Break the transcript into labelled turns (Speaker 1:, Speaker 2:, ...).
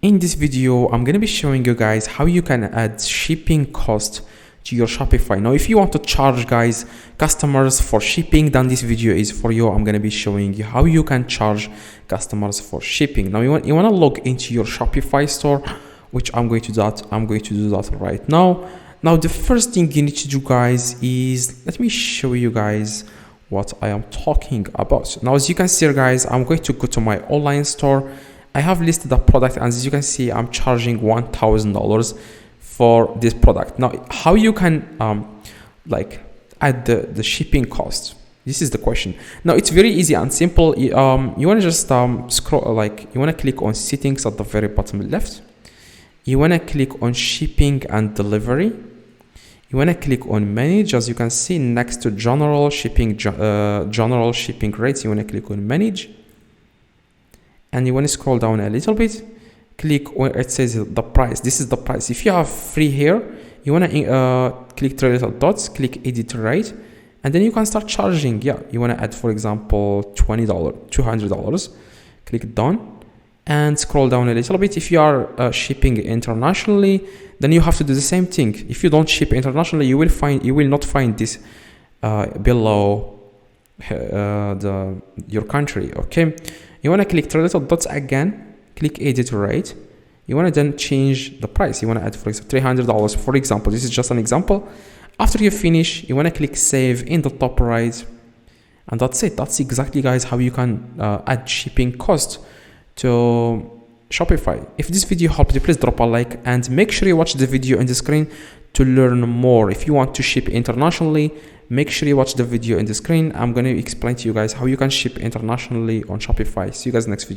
Speaker 1: In this video, I'm going to be showing you guys how you can add shipping cost to your Shopify. Now, if you want to charge guys, customers for shipping, then this video is for you. I'm going to be showing you how you can charge customers for shipping. Now, you want to log into your Shopify store, which I'm going to do that. I'm going to do that right now. Now, the first thing you need to do guys is, let me show you guys what I am talking about. Now, as you can see guys, I'm going to go to my online store. I have listed a product, and as you can see, I'm charging $1,000 for this product. Now, how you can add the shipping cost? This is the question. Now, it's very easy and simple. You want to just scroll, you want to click on settings at the very bottom left. You want to click on shipping and delivery. You want to click on manage. As you can see, next to general shipping rates, you want to click on manage. And you want to scroll down a little bit, click where it says the price. This is the price. If you have free here, you want to click three little dots, click edit rate, and then you can start charging. Yeah, you want to add, for example, $20, $200. Click done and scroll down a little bit. If you are shipping internationally, then you have to do the same thing. If you don't ship internationally, you will not find this below your country. Okay. You want to click three little dots again, click edit rate. You want to then change the price. You want to add, for example, $300, for example. This is just an example. After you finish, you want to click save in the top right. And that's it. That's exactly, guys, how you can add shipping cost to Shopify. If this video helped you, please drop a like and make sure you watch the video on the screen to learn more. If you want to ship internationally, make sure you watch the video in the screen. I'm going to explain to you guys how you can ship internationally on Shopify. See you guys next video.